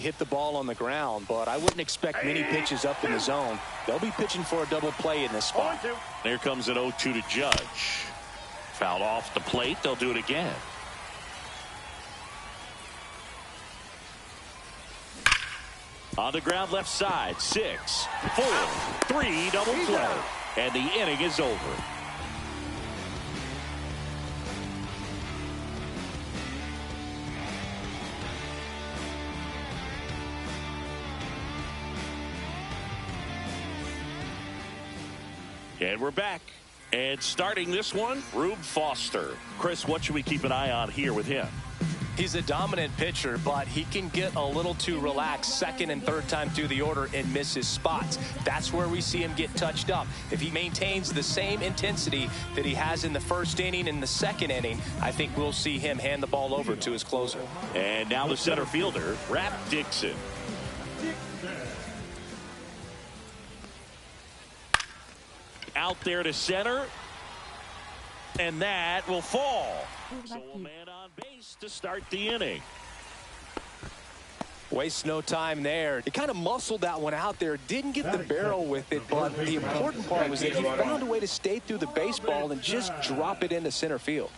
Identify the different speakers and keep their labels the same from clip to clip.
Speaker 1: hit the ball on the ground, but I wouldn't expect many pitches up in the zone. They'll be pitching for a double play in this spot.
Speaker 2: There comes an 0-2 to Judge. Foul off the plate. They'll do it again. On the ground left side, 6, 4, 3, double play. And the inning is over. And we're back. And starting this one, Rube Foster. Chris, what should we keep an eye on here with him?
Speaker 1: He's a dominant pitcher, but he can get a little too relaxed second and third time through the order and miss his spots. That's where we see him get touched up. If he maintains the same intensity that he has in the first inning and the second inning, I think we'll see him hand the ball over to his closer.
Speaker 2: And now the center fielder, Rap Dixon. Out there to center. And that will fall. So a man on base to start the inning.
Speaker 1: Waste no time there. He kind of muscled that one out there. Didn't get the barrel with it, but the important part was that he found a way to stay through the baseball and just drop it into center field.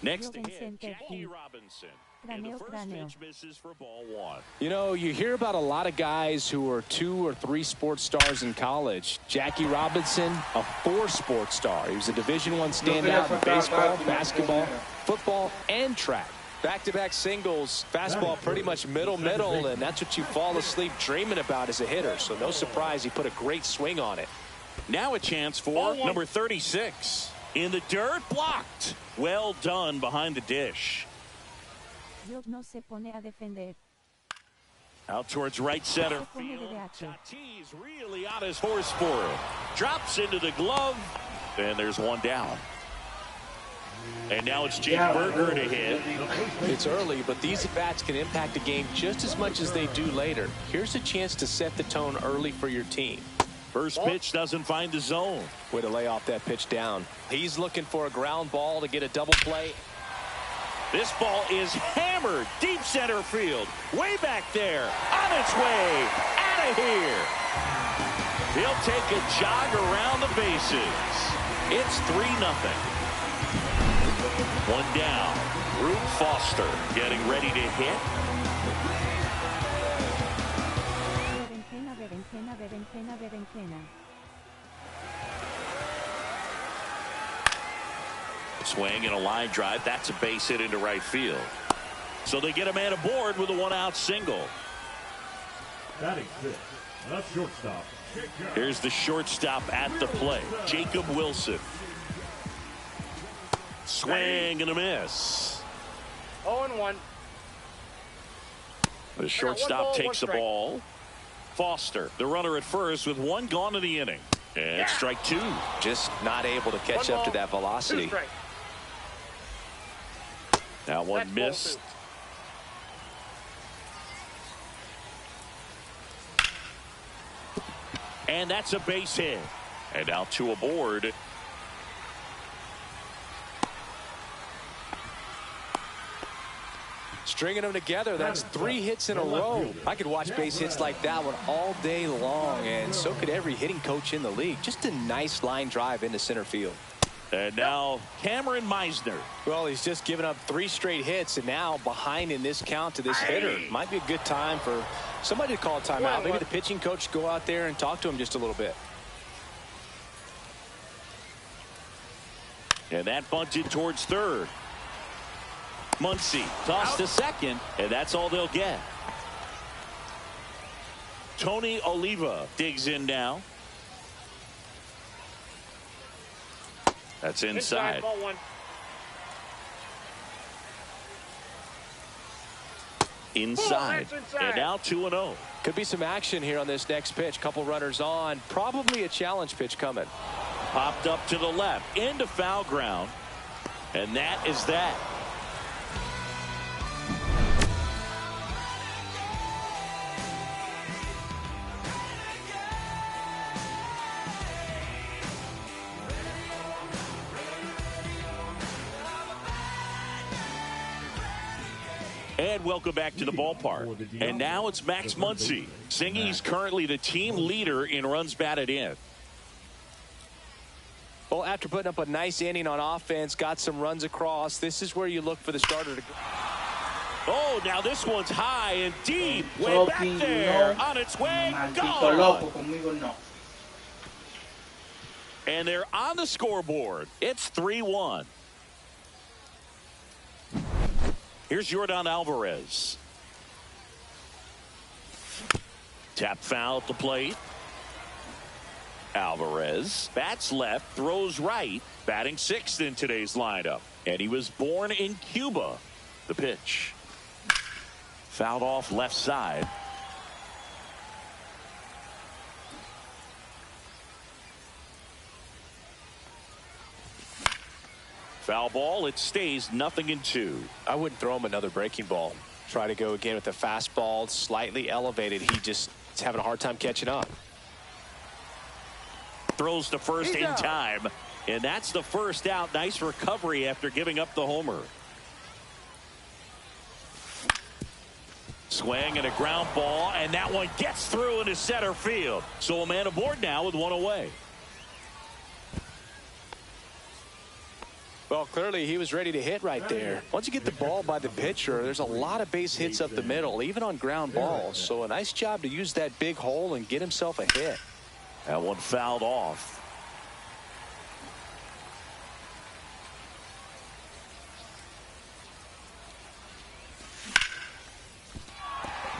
Speaker 2: Next to hit, Jackie Robinson. And the first pitch misses for ball 1.
Speaker 1: You know, you hear about a lot of guys who are 2 or 3 sports stars in college. Jackie Robinson, a 4 sports star. He was a Division I standout in baseball, basketball, football, and track. Back-to-back singles, fastball pretty much middle, and that's what you fall asleep dreaming about as a hitter. So no surprise he put a great swing on it.
Speaker 2: Now a chance for number 36. In the dirt, blocked. Well done behind the dish. Out towards right center field. Tatis really on his horse for it. Drops into the glove. And there's one down. And now it's Jake Berger to hit.
Speaker 1: It's early, but these at-bats can impact the game just as much as they do later. Here's a chance to set the tone early for your team.
Speaker 2: First pitch doesn't find the zone.
Speaker 1: Way to lay off that pitch down. He's looking for a ground ball to get a double play.
Speaker 2: This ball is hammered deep center field. Way back there. On its way. Out of here. He'll take a jog around the bases. It's 3-0. One down. Rube Foster getting ready to hit. Swing and a line drive. That's a base hit into right field. So they get a man aboard with a 1-out single.
Speaker 3: Batting fifth, the shortstop.
Speaker 2: Here's the shortstop at the plate, Jacob Wilson. Swing and a miss.
Speaker 4: 0-1.
Speaker 2: The shortstop takes the ball. Foster, the runner at first, with 1 gone in the inning. And strike 2.
Speaker 1: Just not able to catch up to that velocity.
Speaker 2: Now one missed. And that's a base hit. And now 2 aboard.
Speaker 1: Stringing them together, that's 3 hits in a row. I could watch base hits like that one all day long, and so could every hitting coach in the league. Just a nice line drive into center field.
Speaker 2: And now Cameron Meisner.
Speaker 1: Well, he's just given up 3 straight hits, and now behind in this count to this hitter. Might be a good time for somebody to call a timeout. Maybe the pitching coach go out there and talk to him just a little bit.
Speaker 2: And that bunted towards third. Muncy tossed to second, and that's all they'll get. Tony Oliva digs in now. That's inside.
Speaker 4: Ball 1.
Speaker 2: Inside. And now 2-0.
Speaker 1: Could be some action here on this next pitch. Couple runners on. Probably a challenge pitch coming.
Speaker 2: Popped up to the left. Into foul ground. And that is that. And welcome back to the ballpark. And now it's Max Muncy. Singy's currently the team leader in runs batted in.
Speaker 1: Well, after putting up a nice inning on offense, got some runs across, this is where you look for the starter to go.
Speaker 2: Oh, now this one's high and deep. Way back there. On its way. Gone. And they're on the scoreboard. It's 3-1. Here's Yordan Alvarez. Tap foul at the plate. Alvarez bats left, throws right, batting sixth in today's lineup. And he was born in Cuba. The pitch. Fouled off left side. Foul ball. It stays 0-2.
Speaker 1: I wouldn't throw him another breaking ball. Try to go again with the fastball, slightly elevated. He just is having a hard time catching up.
Speaker 2: Throws to first in time. And that's the first out. Nice recovery after giving up the homer. Swing and a ground ball. And that one gets through into center field. So a man aboard now with one away.
Speaker 1: Well, clearly he was ready to hit right there. Once you get the ball by the pitcher, there's a lot of base hits up the middle, even on ground balls. So a nice job to use that big hole and get himself a hit.
Speaker 2: That one fouled off.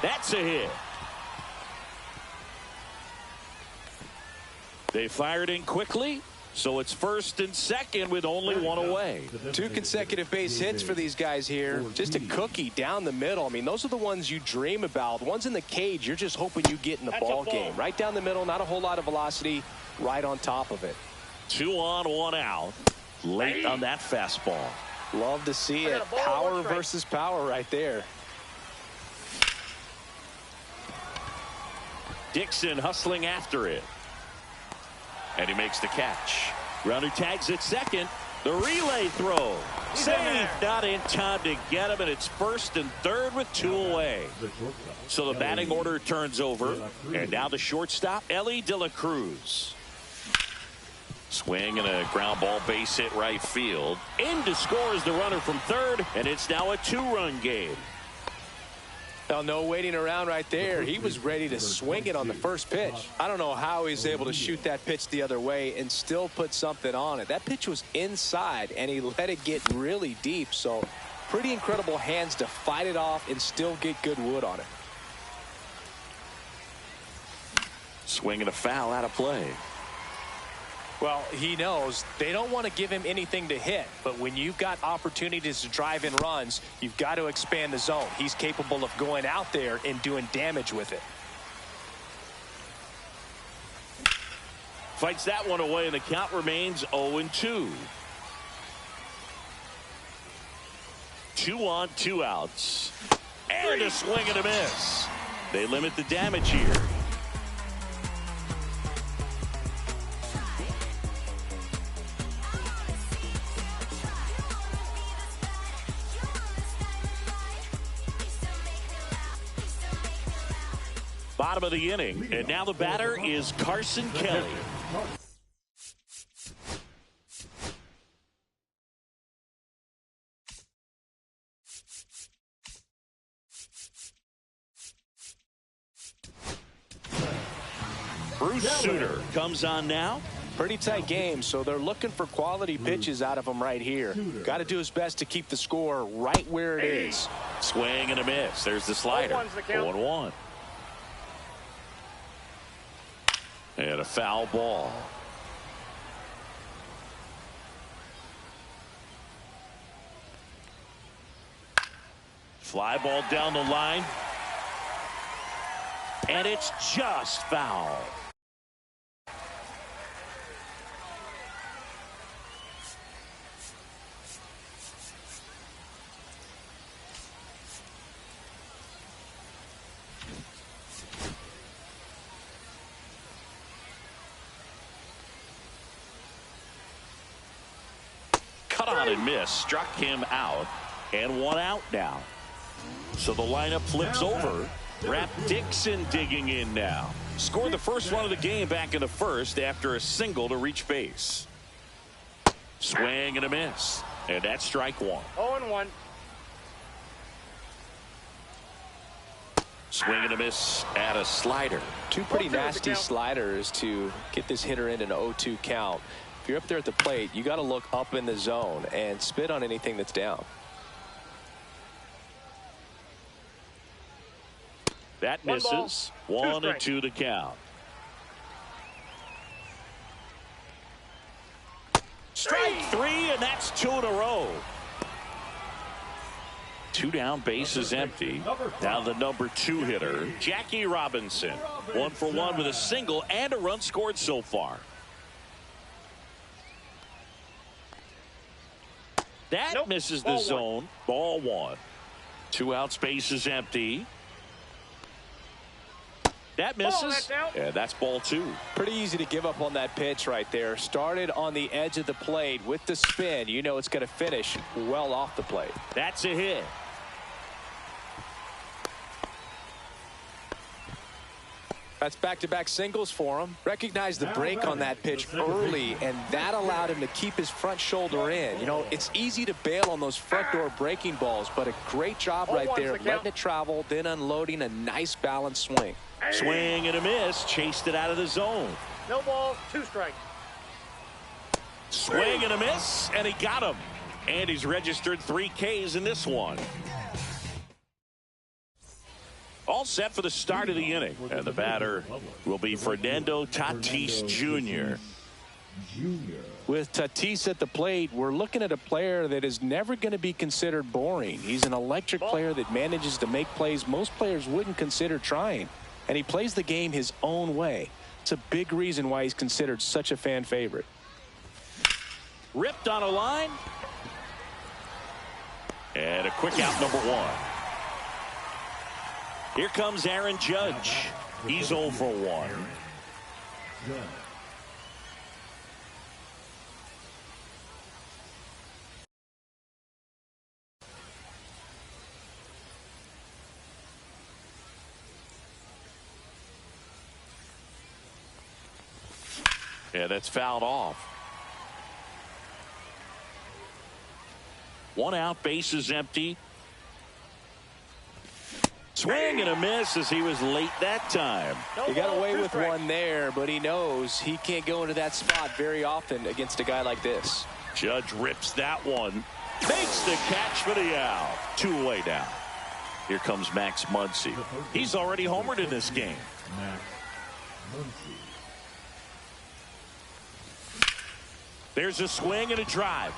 Speaker 2: That's a hit. They fired in quickly. So it's first and second with only one away.
Speaker 1: 2 consecutive base hits for these guys here. Just a cookie down the middle. I mean, those are the ones you dream about. The ones in the cage, you're just hoping you get in the ball game. Right down the middle, not a whole lot of velocity, right on top of it.
Speaker 2: 2 on, 1 out. Late on that fastball.
Speaker 1: Love to see it. Power versus power right there.
Speaker 2: Dixon hustling after it. And he makes the catch. Runner tags at second. The relay throw. Save. Not in time to get him, and it's first and third with 2 away. So the batting order turns over. And now the shortstop, Ellie De La Cruz. Swing and a ground ball base hit right field. In to score is the runner from third, and it's now a 2-run game.
Speaker 1: Well, no waiting around right there. He was ready to swing it on the first pitch. I don't know how he's able to shoot that pitch the other way and still put something on it. That pitch was inside, and he let it get really deep. So pretty incredible hands to fight it off and still get good wood on it.
Speaker 2: Swing and a foul out of play.
Speaker 1: Well, he knows they don't want to give him anything to hit, but when you've got opportunities to drive in runs, you've got to expand the zone. He's capable of going out there and doing damage with it.
Speaker 2: Fights that one away, and the count remains 0-2. 2 on, 2 outs. And a swing and a miss. They limit the damage here. Bottom of the inning, and now the batter is Carson Kelly. Bruce Sutter comes on now.
Speaker 1: Pretty tight game, so they're looking for quality pitches out of him right here. Got to do his best to keep the score right where it is.
Speaker 2: Swing and a miss. There's the slider. 1-1. And a foul ball. Fly ball down the line. And it's just foul. Cut on and miss. Struck him out. And 1 out now. So the lineup flips over. Rap Dixon digging in now. Scored the first run of the game back in the first after a single to reach base. Swing and a miss. And that's strike one.
Speaker 4: 0-1.
Speaker 2: Swing and a miss at a slider.
Speaker 1: Two pretty nasty sliders to get this hitter in an 0-2 count. If you're up there at the plate, you got to look up in the zone and spit on anything that's down.
Speaker 2: That misses. 1-2 to count. Strike three, and that's 2 in a row. 2 down, base is empty. Now the number 2 hitter, Jackie Robinson. 1 for 1 with a single and a run scored so far. That misses the zone. Ball 1. 2 outs, base is empty. That misses. Yeah, that's ball 2.
Speaker 1: Pretty easy to give up on that pitch right there. Started on the edge of the plate with the spin. You know it's going to finish well off the plate.
Speaker 2: That's a hit.
Speaker 1: That's back-to-back singles for him. Recognized the break on that pitch early, and that allowed him to keep his front shoulder in. You know, it's easy to bail on those front door breaking balls, but a great job right there, letting it travel, then unloading a nice balanced swing.
Speaker 2: Swing and a miss. Chased it out of the zone.
Speaker 4: No balls, 2 strikes.
Speaker 2: Swing and a miss, and he got him. And he's registered 3 Ks in this one. All set for the start of the inning. And the batter will be Fernando Tatis Jr.
Speaker 1: With Tatis at the plate, we're looking at a player that is never going to be considered boring. He's an electric player that manages to make plays most players wouldn't consider trying. And he plays the game his own way. It's a big reason why he's considered such a fan favorite.
Speaker 2: Ripped on a line. And a quick out, number 1. Here comes Aaron Judge. He's 0 for 1. Yeah, that's fouled off. 1 out, base is empty. Swing and a miss as he was late that time.
Speaker 1: He got away with one there, but he knows he can't go into that spot very often against a guy like this.
Speaker 2: Judge rips that one. Makes the catch for the out. 2 away now. Here comes Max Muncy. He's already homered in this game. There's a swing and a drive.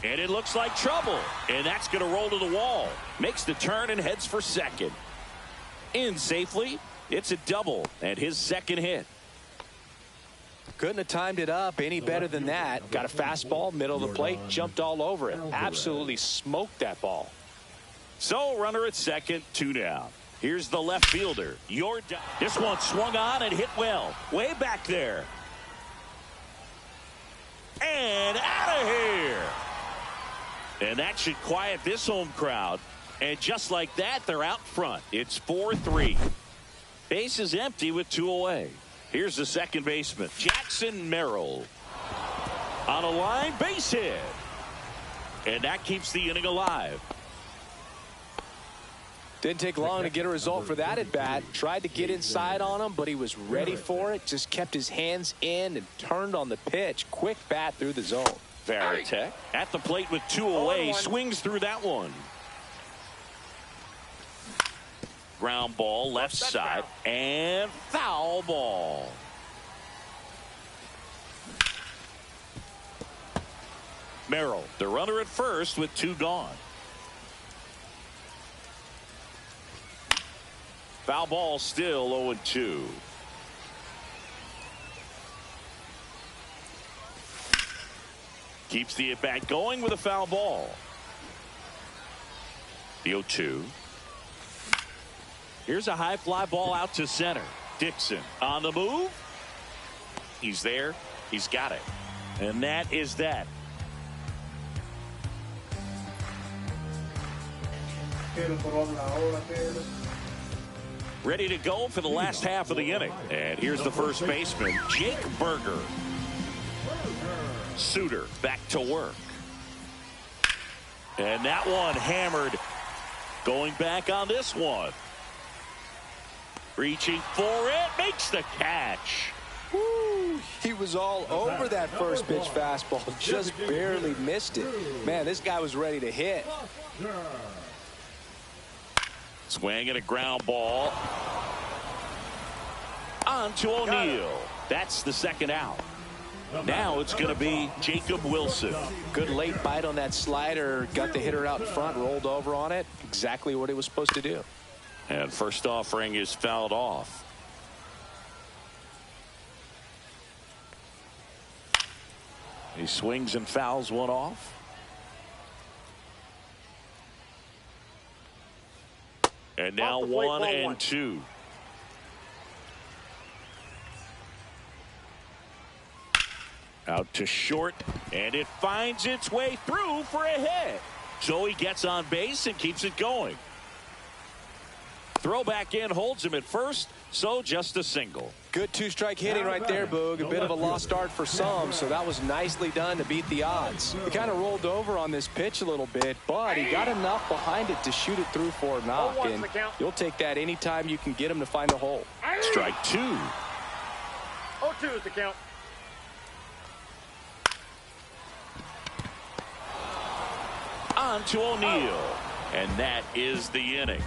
Speaker 2: And it looks like trouble. And that's going to roll to the wall. Makes the turn and heads for second. In safely. It's a double and his second hit.
Speaker 1: Couldn't have timed it up any better than that. Got a fastball, middle of the plate, jumped all over it. Absolutely smoked that ball.
Speaker 2: So runner at second, 2 down. Here's the left fielder. This one swung on and hit well. Way back there. And out of here. And that should quiet this home crowd. And just like that, they're out front. It's 4-3. Base is empty with 2 away. Here's the second baseman, Jackson Merrill. On a line, base hit. And that keeps the inning alive.
Speaker 1: Didn't take long to get a result for that at bat. Tried to get inside on him, but he was ready for it. Just kept his hands in and turned on the pitch. Quick bat through the zone.
Speaker 2: Varitek at the plate with 2 away. Swings through that one. Ground ball left side and foul ball. Merrill, the runner at first with 2 gone. Foul ball still 0-2. Keeps the at-bat going with a foul ball. The 0-2. Here's a high fly ball out to center. Dixon on the move. He's there. He's got it. And that is that. Ready to go for the last half of the inning. And here's the first baseman, Jake Berger. Suter back to work. And that one hammered. Going back on this one. Reaching for it. Makes the catch.
Speaker 1: Woo, he was all over that first pitch fastball. Just barely missed it. Man, this guy was ready to hit.
Speaker 2: Swing and a ground ball. On to O'Neill. That's the second out. Now it's going to be Jacob Wilson.
Speaker 1: Good late bite on that slider. Got the hitter out in front, rolled over on it. Exactly what he was supposed to do.
Speaker 2: And first offering is fouled off. He swings and fouls one off. And now 1-2. Out to short, and it finds its way through for a hit. So he gets on base and keeps it going. Throw back in, holds him at first, so just a single.
Speaker 1: Good two-strike hitting right there, Boog. A bit of a lost start for some, so that was nicely done to beat the odds. He kind of rolled over on this pitch a little bit, but he got enough behind it to shoot it through for a knock, and you'll take that anytime you can get him to find the hole.
Speaker 2: Strike two.
Speaker 4: 0-2 is the count.
Speaker 2: On to O'Neill, and that is the inning.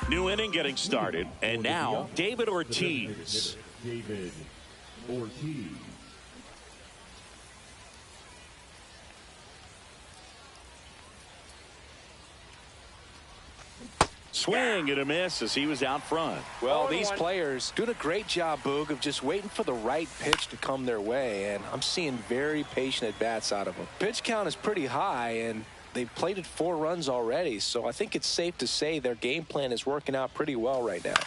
Speaker 2: New inning getting started, and now David Ortiz.
Speaker 3: David Ortiz.
Speaker 2: Swing and a miss as he was out front.
Speaker 1: Well, these players doing a great job, Boog, of just waiting for the right pitch to come their way, and I'm seeing very patient at-bats out of them. Pitch count is pretty high, and they've plated 4 runs already, so I think it's safe to say their game plan is working out pretty well right now.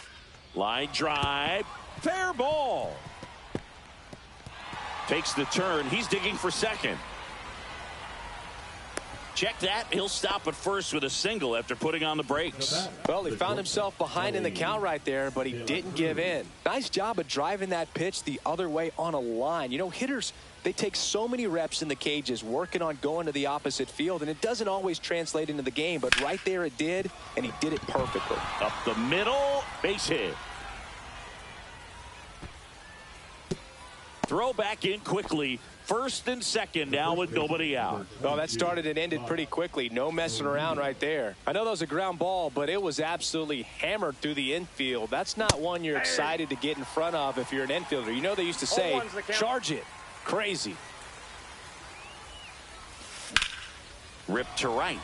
Speaker 2: Line drive, fair ball. Takes the turn. He's digging for second. Check that. He'll stop at first with a single after putting on the brakes.
Speaker 1: Well, he found himself behind in the count right there, but he didn't give in. Nice job of driving that pitch the other way on a line. You know, hitters, they take so many reps in the cages working on going to the opposite field, and it doesn't always translate into the game, but right there it did, and he did it perfectly.
Speaker 2: Up the middle, base hit. Throw back in quickly. First and second now with nobody out.
Speaker 1: Well, that started and ended pretty quickly. No messing around right there. I know that was a ground ball, but it was absolutely hammered through the infield. That's not one you're excited to get in front of if you're an infielder. You know they used to say, charge it. Crazy.
Speaker 2: Ripped to right.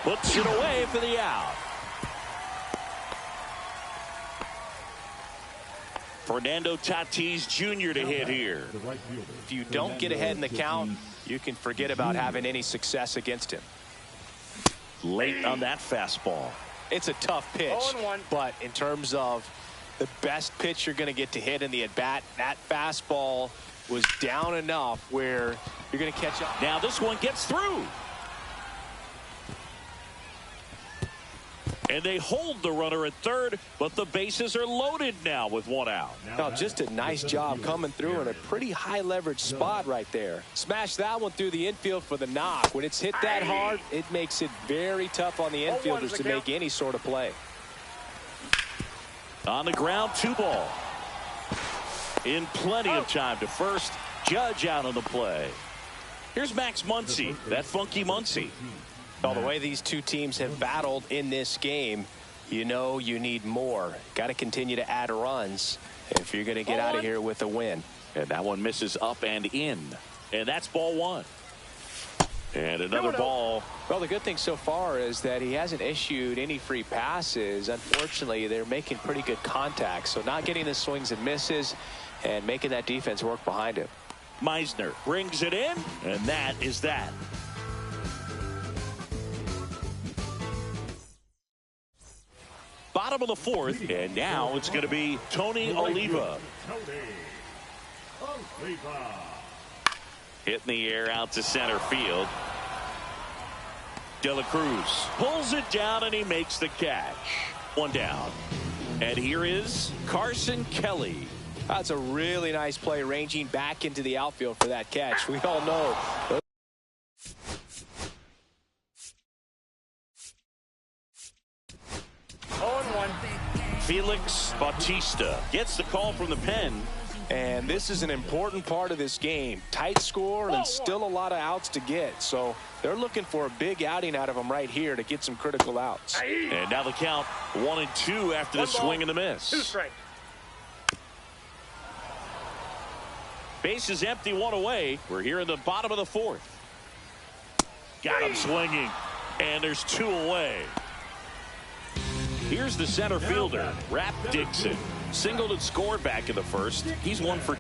Speaker 2: Puts it away for the out. Fernando Tatis Jr. to hit here.
Speaker 1: If you don't get ahead in the count, you can forget about having any success against him.
Speaker 2: Late on that fastball.
Speaker 1: It's a tough pitch, but in terms of the best pitch you're going to get to hit in the at-bat, that fastball was down enough where you're going to catch up.
Speaker 2: Now this one gets through. And they hold the runner at third, but the bases are loaded now with 1 out.
Speaker 1: Now, just a nice job coming through in a pretty high leverage spot right there. Smash that one through the infield for the knock. When it's hit that hard, it makes it very tough on the infielders to make any sort of play.
Speaker 2: On the ground, 2 ball. In plenty of time to first. Judge out on the play. Here's Max Muncy, that funky Muncy.
Speaker 1: Well, the way these two teams have battled in this game, you know you need more. Got to continue to add runs if you're going to get out of here with a win.
Speaker 2: And that one misses up and in. And that's ball 1. And another ball.
Speaker 1: Well, the good thing so far is that he hasn't issued any free passes. Unfortunately, they're making pretty good contact. So not getting the swings and misses and making that defense work behind him.
Speaker 2: Meisner brings it in, and that is that. Bottom bottom of the fourth, and now it's going to be Tony Oliva. Hit in the air out to center field. De La Cruz pulls it down, and he makes the catch. One down. And here is Carson Kelly.
Speaker 1: That's a really nice play, ranging back into the outfield for that catch. We all know.
Speaker 4: 0-1.
Speaker 2: Felix Bautista gets the call from the pen.
Speaker 1: And this is an important part of this game. Tight score and still a lot of outs to get. So they're looking for a big outing out of them right here to get some critical outs.
Speaker 2: And now the count 1-2 after the swing and the miss.
Speaker 4: 2 strikes.
Speaker 2: Base is empty, 1 away. We're here in the bottom of the fourth. Got him swinging. And there's 2 away. Here's the center fielder, Rap Dixon. Singled and scored back in the first. He's 1 for.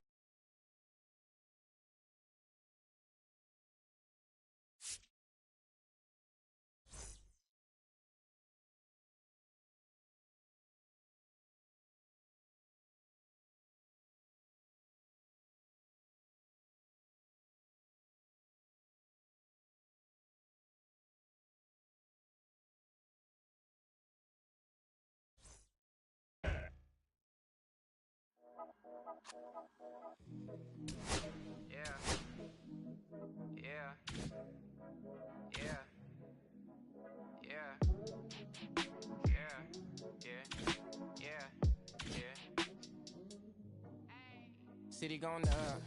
Speaker 5: City going up,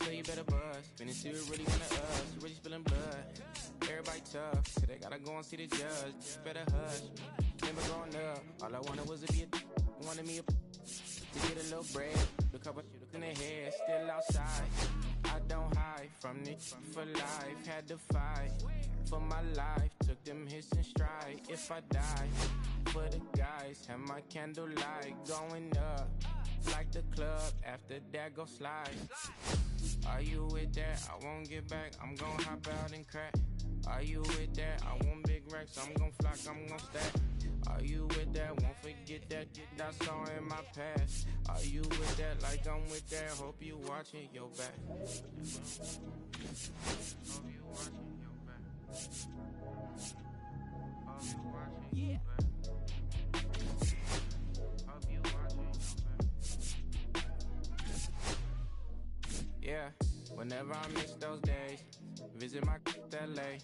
Speaker 5: so you better buzz. Finna see who really wanna us, really spilling blood. Everybody tough, so they gotta go and see the judge. Just better hush. Remember growing up, all I wanted was to be a wanted me to get a little bread. Look up, I shoot in the head, still outside. I don't hide from this for life, had to fight for my life. Took them hits in stride. If I die, for the guys, have my candlelight going up. Like the club, after that go slide. Are you with that? I won't get back, I'm gon' hop out and crack. Are you with that? I want big racks, I'm gon' flock, I'm gon' stack. Are you with that? Won't forget that I saw in my past. Are you with that? Like I'm with that, hope you watching your back. Hope you watching your back. Hope you watching your back. Yeah, whenever I miss those days, visit my LA.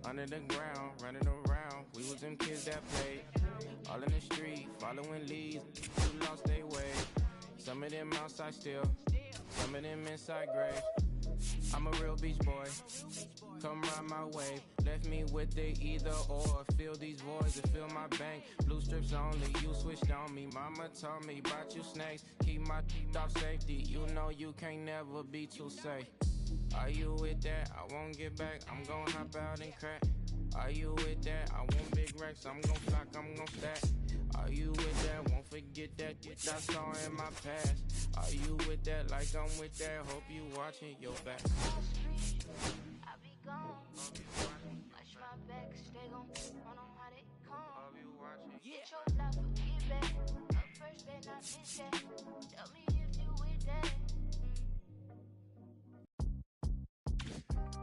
Speaker 5: Under the ground, running around, we was them kids that played. All in the street, following leads, who lost their way. Some of them outside still, some of them inside grave. I'm a real beach boy, come ride my wave. Left me with the either or, fill these voids and fill my bank. Blue strips only, you switched on me. Mama told me about you snakes, keep my teeth off safety. You know you can't never be too safe. Are you with that? I won't get back, I'm gon' hop out and crack. Are you with that? I want big racks, I'm gon' flock, I'm gon' stack. Are you with that? Won't forget that I saw in my past. Are you with that? Like I'm with that, hope you watching your back.
Speaker 6: I be gone. Watch my back, stay gon' run on how they come. Get your life, get back. Up first, better not miss that. Tell me if you with that.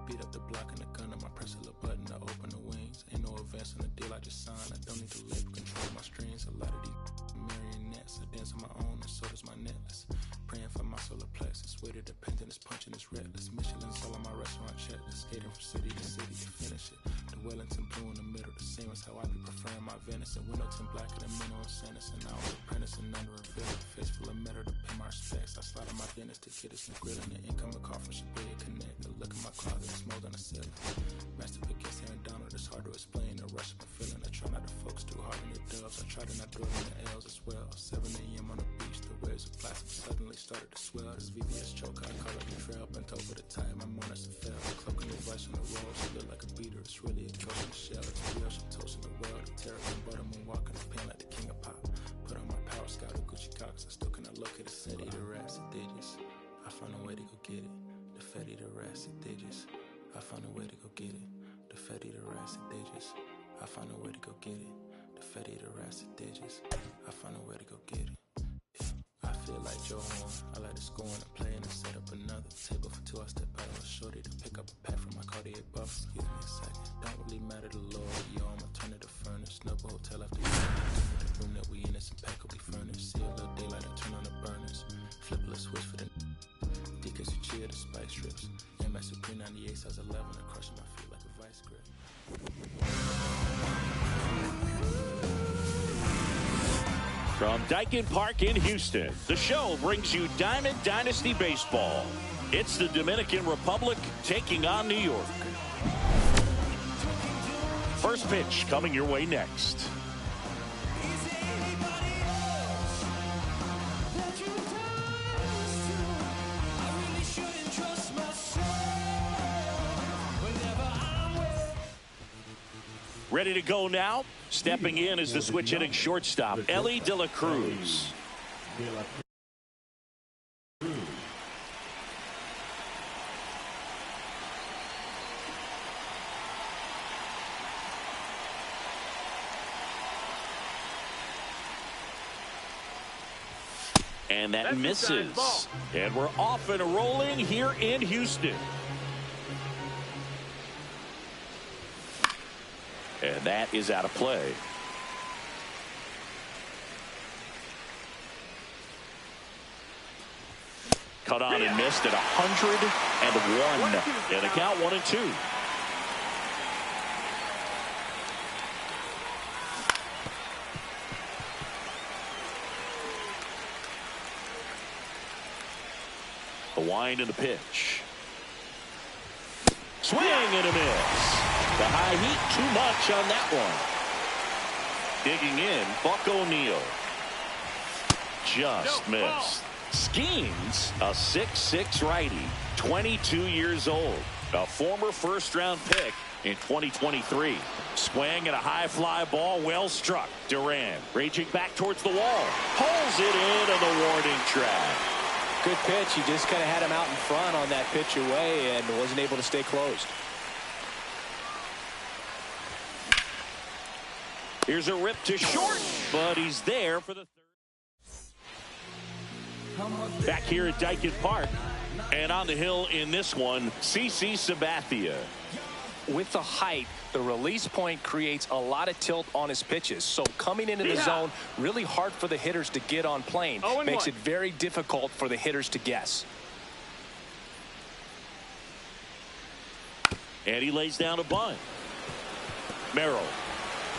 Speaker 5: Beat up the block and the gun on my press a little button to open the wings. Ain't no advance in the deal I just signed. I don't need to label control my strings. A lot of these marionettes, I dance on my own and so does my necklace. Praying for my solar plexus. Way to dependent is punching is reckless. Michelin's all on my restaurant checklist. Skating from city to finish it. The Wellington blue in the middle, the same as how I be preferring my venison. Window tint blacker than minimum sentence. And I was apprenticing under a villain. Face full of metal to pay my respects. I slide on my dentist to get us some grilling. The incoming call from Shabia Connect. The look in my closet, it's mold on the ceiling. Master against Aaron Donald, it's hard to explain. The rush of my feeling. I try not to focus too hard on the dubs. I try to not dwell on the L's as well. 7 a.m. on the beach, the waves of plastic suddenly started to swell. This VVS choke, I call it the trail. Bent over the tire, my mornings and fell. Cloak and the vice on the road, she look like a beater. It's really a ghost in the shell. It's real, she toasting the world. The terror and butter moon walking the pen like the king of pop. Put on my power scout of Gucci Cox. I still cannot locate the city, the rats and digits. I found a way to go get it. The Fetty, the rats and digits. I found a way to go get it. The Fetty, the rats and digits. I found a way to go get it. the fatty, the rasty digits. I find a way to go get it. I feel like Joe Horn. I like to score and play and set up another table for two. I step out on shorty to pick up a pack from my Cartier buff. Excuse me a second. Don't really matter to Lord. Yo, I'm a turn to the furnace. Snowball hotel after the room that we in. It's impeccably furnished. See a little daylight. I turn on the burners. Flip a switch for the DKs who cheer the spice strips. Yeah, my Supreme 98 size 11. I crush my feet like a vice grip.
Speaker 2: From Dyken Park in Houston, the show brings you Diamond Dynasty Baseball. It's the Dominican Republic taking on New York. First pitch coming your way next. Ready to go now. Stepping in is the switch hitting shortstop, Ellie De La Cruz. And that misses. And we're off and rolling here in Houston. And that is out of play. Cut on and missed at 101. And the count 1-2. The wind and the pitch. Swing and a miss. The high heat, too much on that one. Digging in, Buck O'Neil. Just missed. Skeens, a 6'6" righty, 22 years old. A former first-round pick in 2023. Swing and a high fly ball, well struck. Duran raging back towards the wall. Pulls it in on the warning track.
Speaker 1: Good pitch. He just kind of had him out in front on that pitch away and wasn't able to stay closed.
Speaker 2: Here's a rip to short, but he's there for the third. Back here at Dyken Park, and on the hill in this one, CC Sabathia.
Speaker 1: With the height, the release point creates a lot of tilt on his pitches. So coming into the zone, really hard for the hitters to get on plane. Makes it very difficult for the hitters to guess.
Speaker 2: And he lays down a bunt. Merrill.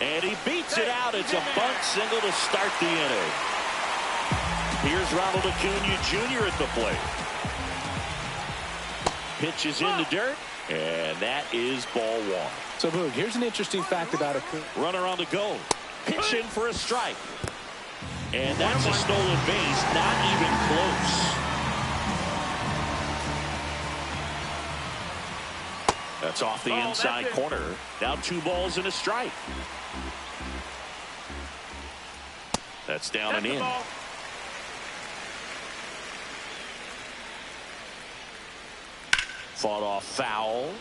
Speaker 2: And he beats it out. It's a bunt single to start the inning. Here's Ronald Acuna Jr. at the plate. Pitch is in the dirt, and that is ball one.
Speaker 1: So, Boog, here's an interesting fact about Acuna.
Speaker 2: Runner on the go. Pitch in for a strike. And that's a stolen base, not even close. That's off the inside corner. Now 2 balls and a strike. That's down and in. Fought off foul.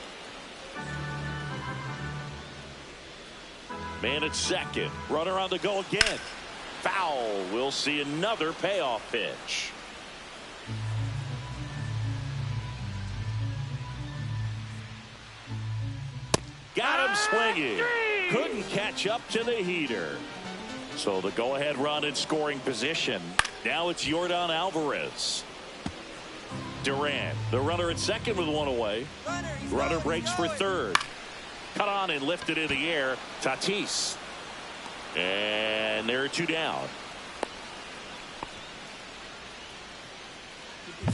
Speaker 2: Man at second. Runner on the go again. Foul. We'll see another payoff pitch. Got him swinging. Couldn't catch up to the heater. So the go-ahead run in scoring position. Now it's Yordan Alvarez. Duran, the runner at second with 1 away. Runner breaks for third. Cut on and lifted in the air. Tatis. And there are 2 down.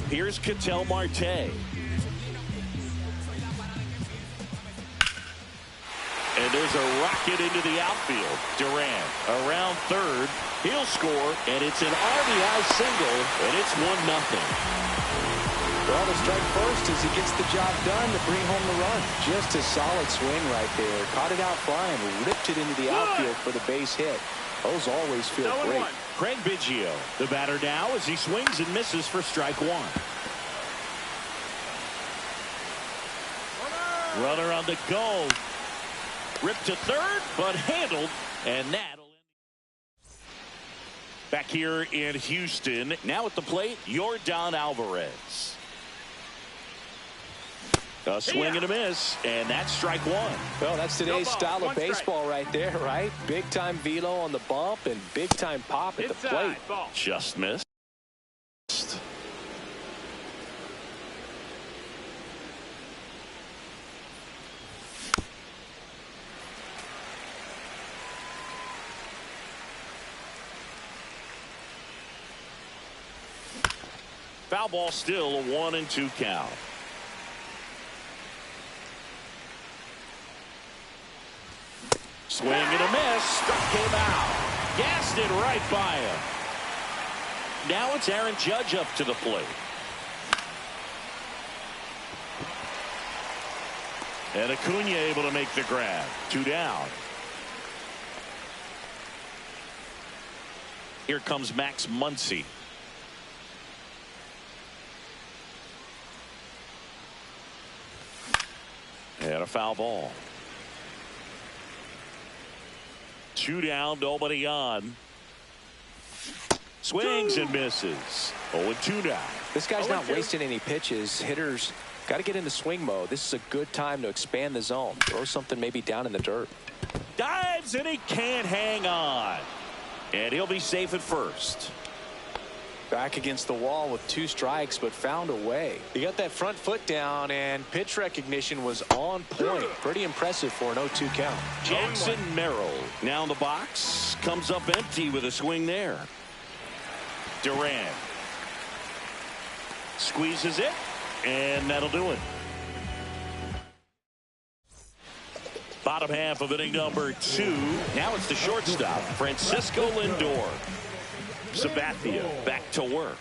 Speaker 2: Here's Ketel Marte. And there's a rocket into the outfield. Duran around third. He'll score, and it's an RBI single, and it's 1-0.
Speaker 1: Well, the strike first as he gets the job done to bring home the run. Just a solid swing right there. Caught it out flying, ripped it into the outfield for the base hit. Those always feel great.
Speaker 2: Craig Biggio, the batter now as he swings and misses for strike 1. Runner on the go. Ripped to third, but handled, and that'll Back here in Houston, now at the plate, Yordan Alvarez. A swing and a miss, and that's strike one.
Speaker 1: Well, that's today's style of baseball right there, right? Big-time velo on the bump and big-time pop at the plate.
Speaker 2: Just missed. Foul ball, still a 1-2 count. Swing and a miss. Struck him out. Gassed it right by him. Now it's Aaron Judge up to the plate. And Acuna able to make the grab. 2 down. Here comes Max Muncy. And a foul ball. 2 down, nobody on. Swings and misses. 0-2 now.
Speaker 1: This guy's not wasting any pitches. Hitters got to get into swing mode. This is a good time to expand the zone. Throw something maybe down in the dirt.
Speaker 2: Dives and he can't hang on. And he'll be safe at first.
Speaker 1: Back against the wall with 2 strikes, but found a way. He got that front foot down, and pitch recognition was on point. Pretty impressive for an 0-2 count.
Speaker 2: Jackson Merrill now in the box. Comes up empty with a swing there. Duran squeezes it, and that'll do it. Bottom half of inning number 2. Now it's the shortstop, Francisco Lindor. Sabathia back to work.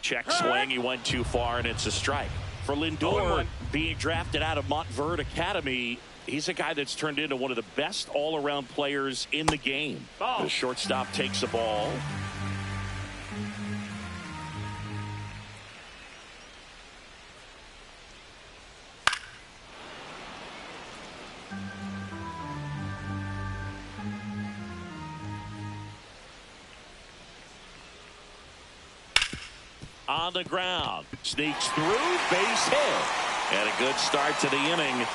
Speaker 2: Check swing. He went too far, and it's a strike. For Lindor, being drafted out of Montverde Academy, he's a guy that's turned into one of the best all-around players in the game. The shortstop takes the ball. On the ground, sneaks through, base hit, and a good start to the inning.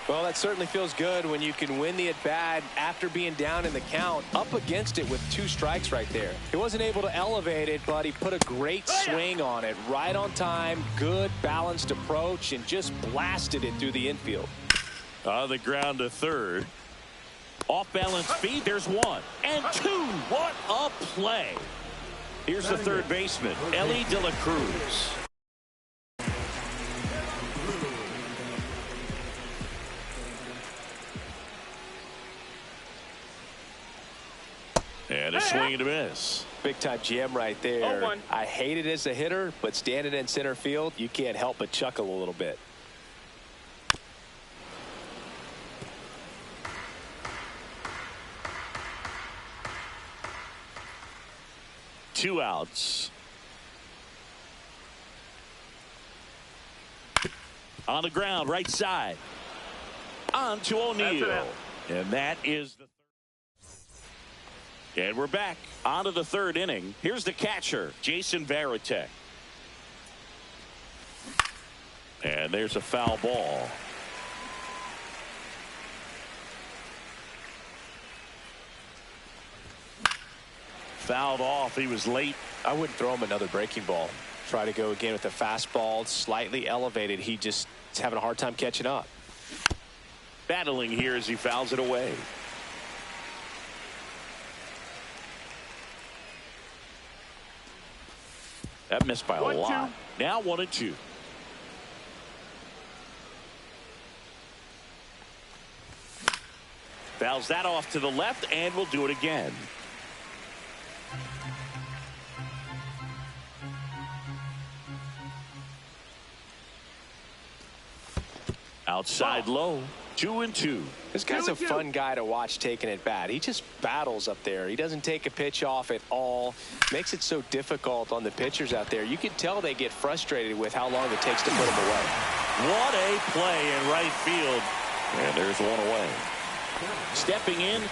Speaker 1: Well, that certainly feels good when you can win the at-bat after being down in the count, up against it with 2 strikes right there. He wasn't able to elevate it, but he put a great swing on it, right on time, good balanced approach, and just blasted it through the infield.
Speaker 2: On the ground to third. Off balance speed, there's 1 and 2. What a play. Here's the third baseman, Ellie De La Cruz. And a swing and a miss.
Speaker 1: Big time jam right there.
Speaker 4: 0-1.
Speaker 1: I hate it as a hitter, but standing in center field, you can't help but chuckle a little bit.
Speaker 2: Two outs. On the ground, right side. On to O'Neill. And that is the third. And we're back onto the third inning. Here's the catcher, Jason Varitek. And there's a foul ball. Fouled off. He was late.
Speaker 1: I wouldn't throw him another breaking ball. Try to go again with the fastball, slightly elevated. He just is having a hard time catching up.
Speaker 2: Battling here as he fouls it away. That missed by a lot. Now 1-2. Fouls that off to the left, and we'll do it again. Outside low, 2-2.
Speaker 1: This guy's a fun guy to watch taking at bat. He just battles up there. He doesn't take a pitch off at all. Makes it so difficult on the pitchers out there. You can tell they get frustrated with how long it takes to put him away.
Speaker 2: What a play in right field. And there's one away. Stepping in.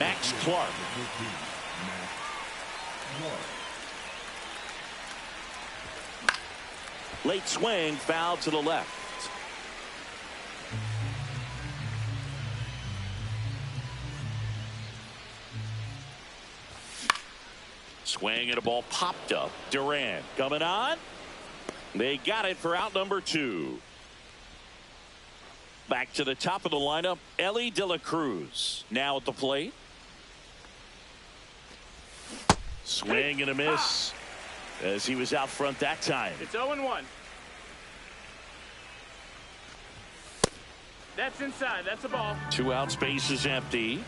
Speaker 2: Max Clark. Late swing, foul to the left. Swing and a ball popped up. Duran coming on. They got it for out number 2. Back to the top of the lineup, Ellie De La Cruz now at the plate. Swing and a miss as he was out front that time.
Speaker 4: It's 0-1. That's inside. That's a ball.
Speaker 2: 2 outs, base is empty.